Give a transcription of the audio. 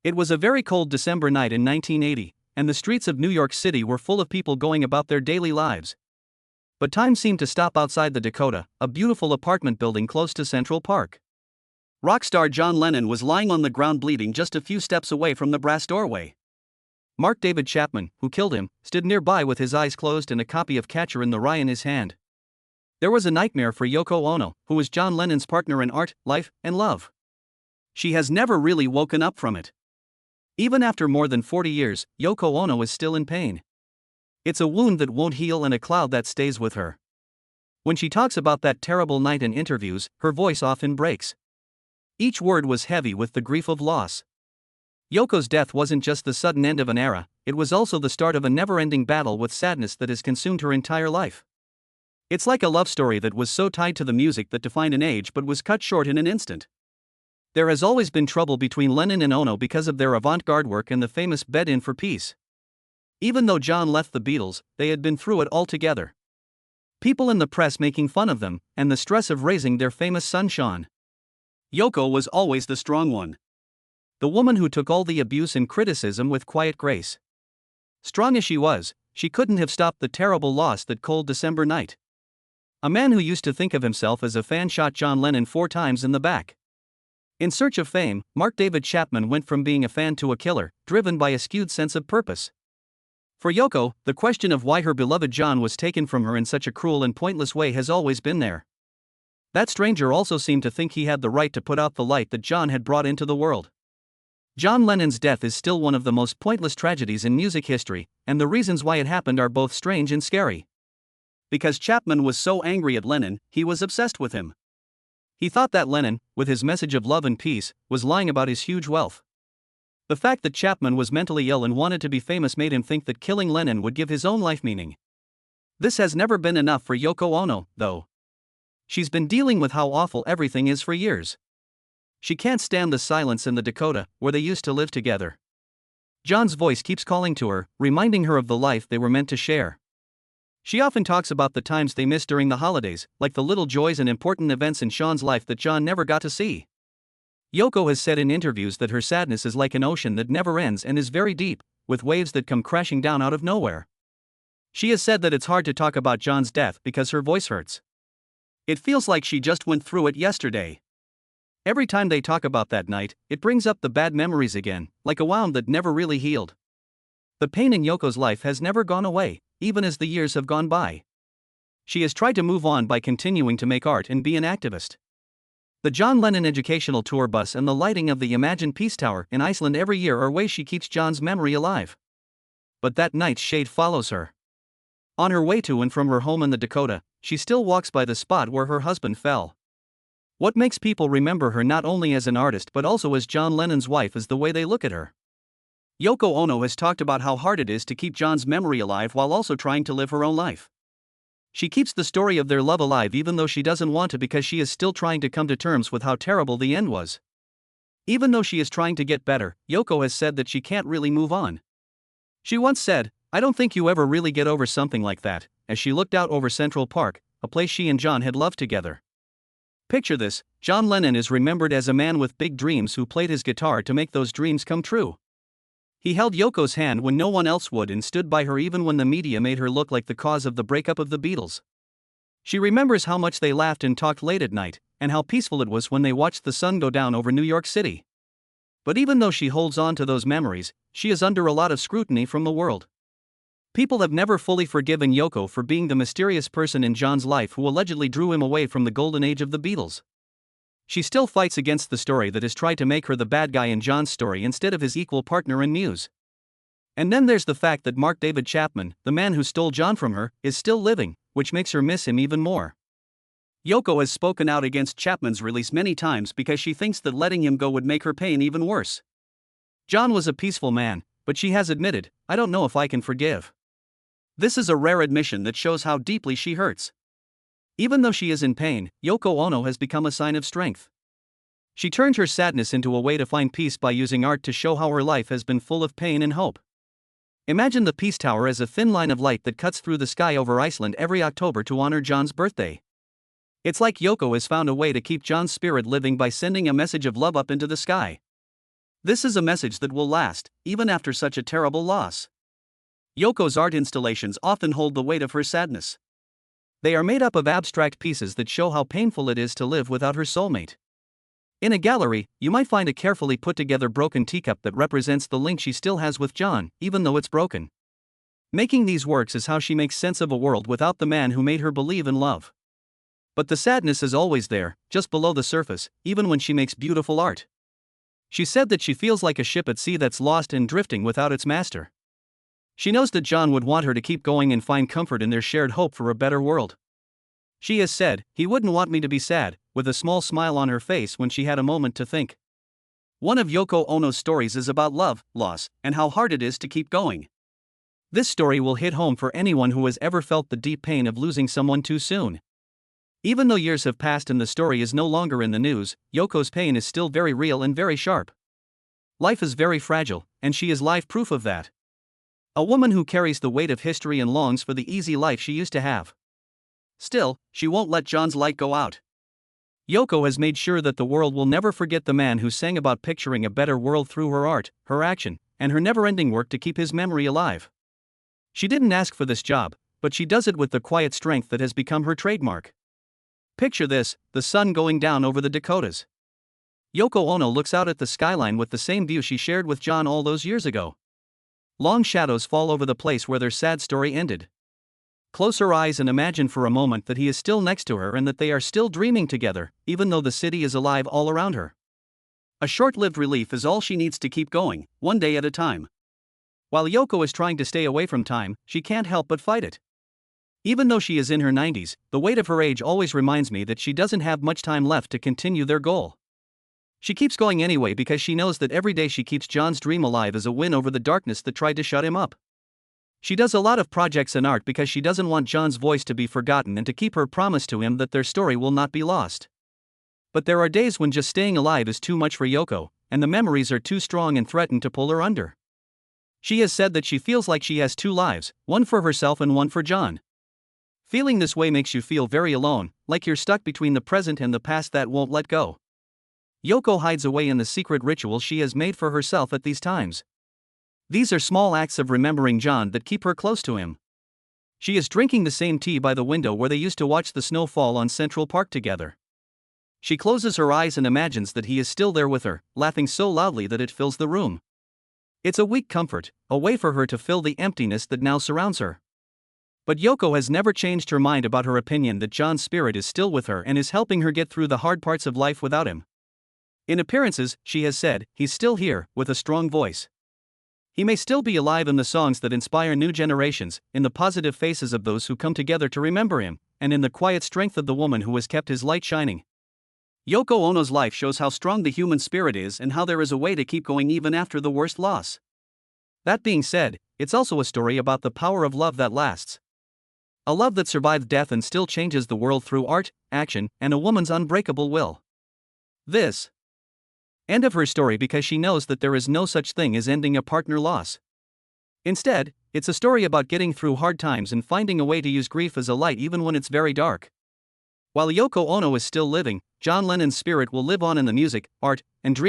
It was a very cold December night in 1980, and the streets of New York City were full of people going about their daily lives. But time seemed to stop outside the Dakota, a beautiful apartment building close to Central Park. Rock star John Lennon was lying on the ground bleeding just a few steps away from the brass doorway. Mark David Chapman, who killed him, stood nearby with his eyes closed and a copy of Catcher in the Rye in his hand. There was a nightmare for Yoko Ono, who was John Lennon's partner in art, life, and love. She has never really woken up from it. Even after more than 40 years, Yoko Ono is still in pain. It's a wound that won't heal and a cloud that stays with her. When she talks about that terrible night in interviews, her voice often breaks. Each word was heavy with the grief of loss. Yoko's death wasn't just the sudden end of an era, it was also the start of a never-ending battle with sadness that has consumed her entire life. It's like a love story that was so tied to the music that defined an age but was cut short in an instant. There has always been trouble between Lennon and Ono because of their avant-garde work and the famous Bed In for Peace. Even though John left the Beatles, they had been through it all together. People in the press making fun of them, and the stress of raising their famous son Sean. Yoko was always the strong one. The woman who took all the abuse and criticism with quiet grace. Strong as she couldn't have stopped the terrible loss that cold December night. A man who used to think of himself as a fan shot John Lennon 4 times in the back. In search of fame, Mark David Chapman went from being a fan to a killer, driven by a skewed sense of purpose. For Yoko, the question of why her beloved John was taken from her in such a cruel and pointless way has always been there. That stranger also seemed to think he had the right to put out the light that John had brought into the world. John Lennon's death is still one of the most pointless tragedies in music history, and the reasons why it happened are both strange and scary. Because Chapman was so angry at Lennon, he was obsessed with him. He thought that Lennon, with his message of love and peace, was lying about his huge wealth. The fact that Chapman was mentally ill and wanted to be famous made him think that killing Lennon would give his own life meaning. This has never been enough for Yoko Ono, though. She's been dealing with how awful everything is for years. She can't stand the silence in the Dakota, where they used to live together. John's voice keeps calling to her, reminding her of the life they were meant to share. She often talks about the times they missed during the holidays, like the little joys and important events in Sean's life that John never got to see. Yoko has said in interviews that her sadness is like an ocean that never ends and is very deep, with waves that come crashing down out of nowhere. She has said that it's hard to talk about John's death because her voice hurts. It feels like she just went through it yesterday. Every time they talk about that night, it brings up the bad memories again, like a wound that never really healed. The pain in Yoko's life has never gone away, even as the years have gone by. She has tried to move on by continuing to make art and be an activist. The John Lennon Educational Tour bus and the lighting of the imagined Peace Tower in Iceland every year are ways she keeps John's memory alive. But that night's shade follows her. On her way to and from her home in the Dakota, she still walks by the spot where her husband fell. What makes people remember her not only as an artist but also as John Lennon's wife is the way they look at her. Yoko Ono has talked about how hard it is to keep John's memory alive while also trying to live her own life. She keeps the story of their love alive even though she doesn't want to because she is still trying to come to terms with how terrible the end was. Even though she is trying to get better, Yoko has said that she can't really move on. She once said, "I don't think you ever really get over something like that," as she looked out over Central Park, a place she and John had loved together. Picture this, John Lennon is remembered as a man with big dreams who played his guitar to make those dreams come true. He held Yoko's hand when no one else would and stood by her even when the media made her look like the cause of the breakup of the Beatles. She remembers how much they laughed and talked late at night, and how peaceful it was when they watched the sun go down over New York City. But even though she holds on to those memories, she is under a lot of scrutiny from the world. People have never fully forgiven Yoko for being the mysterious person in John's life who allegedly drew him away from the golden age of the Beatles. She still fights against the story that has tried to make her the bad guy in John's story instead of his equal partner and muse. And then there's the fact that Mark David Chapman, the man who stole John from her, is still living, which makes her miss him even more. Yoko has spoken out against Chapman's release many times because she thinks that letting him go would make her pain even worse. John was a peaceful man, but she has admitted, "I don't know if I can forgive." This is a rare admission that shows how deeply she hurts. Even though she is in pain, Yoko Ono has become a sign of strength. She turned her sadness into a way to find peace by using art to show how her life has been full of pain and hope. Imagine the Peace Tower as a thin line of light that cuts through the sky over Iceland every October to honor John's birthday. It's like Yoko has found a way to keep John's spirit living by sending a message of love up into the sky. This is a message that will last, even after such a terrible loss. Yoko's art installations often hold the weight of her sadness. They are made up of abstract pieces that show how painful it is to live without her soulmate. In a gallery, you might find a carefully put together broken teacup that represents the link she still has with John, even though it's broken. Making these works is how she makes sense of a world without the man who made her believe in love. But the sadness is always there, just below the surface, even when she makes beautiful art. She said that she feels like a ship at sea that's lost and drifting without its master. She knows that John would want her to keep going and find comfort in their shared hope for a better world. She has said, "He wouldn't want me to be sad," with a small smile on her face when she had a moment to think. One of Yoko Ono's stories is about love, loss, and how hard it is to keep going. This story will hit home for anyone who has ever felt the deep pain of losing someone too soon. Even though years have passed and the story is no longer in the news, Yoko's pain is still very real and very sharp. Life is very fragile, and she is live proof of that. A woman who carries the weight of history and longs for the easy life she used to have. Still, she won't let John's light go out. Yoko has made sure that the world will never forget the man who sang about picturing a better world through her art, her action, and her never-ending work to keep his memory alive. She didn't ask for this job, but she does it with the quiet strength that has become her trademark. Picture this: the sun going down over the Dakotas. Yoko Ono looks out at the skyline with the same view she shared with John all those years ago. Long shadows fall over the place where their sad story ended. Close her eyes and imagine for a moment that he is still next to her and that they are still dreaming together, even though the city is alive all around her. A short-lived relief is all she needs to keep going, one day at a time. While Yoko is trying to stay away from time, she can't help but fight it. Even though she is in her 90s, the weight of her age always reminds me that she doesn't have much time left to continue their goal. She keeps going anyway because she knows that every day she keeps John's dream alive is a win over the darkness that tried to shut him up. She does a lot of projects and art because she doesn't want John's voice to be forgotten and to keep her promise to him that their story will not be lost. But there are days when just staying alive is too much for Yoko, and the memories are too strong and threaten to pull her under. She has said that she feels like she has two lives, one for herself and one for John. Feeling this way makes you feel very alone, like you're stuck between the present and the past that won't let go. Yoko hides away in the secret rituals she has made for herself at these times. These are small acts of remembering John that keep her close to him. She is drinking the same tea by the window where they used to watch the snow fall on Central Park together. She closes her eyes and imagines that he is still there with her, laughing so loudly that it fills the room. It's a weak comfort, a way for her to fill the emptiness that now surrounds her. But Yoko has never changed her mind about her opinion that John's spirit is still with her and is helping her get through the hard parts of life without him. In appearances, she has said, he's still here, with a strong voice. He may still be alive in the songs that inspire new generations, in the positive faces of those who come together to remember him, and in the quiet strength of the woman who has kept his light shining. Yoko Ono's life shows how strong the human spirit is and how there is a way to keep going even after the worst loss. That being said, it's also a story about the power of love that lasts. A love that survived death and still changes the world through art, action, and a woman's unbreakable will. This end of her story because she knows that there is no such thing as ending a partner loss. Instead, it's a story about getting through hard times and finding a way to use grief as a light even when it's very dark. While Yoko Ono is still living, John Lennon's spirit will live on in the music, art, and dreams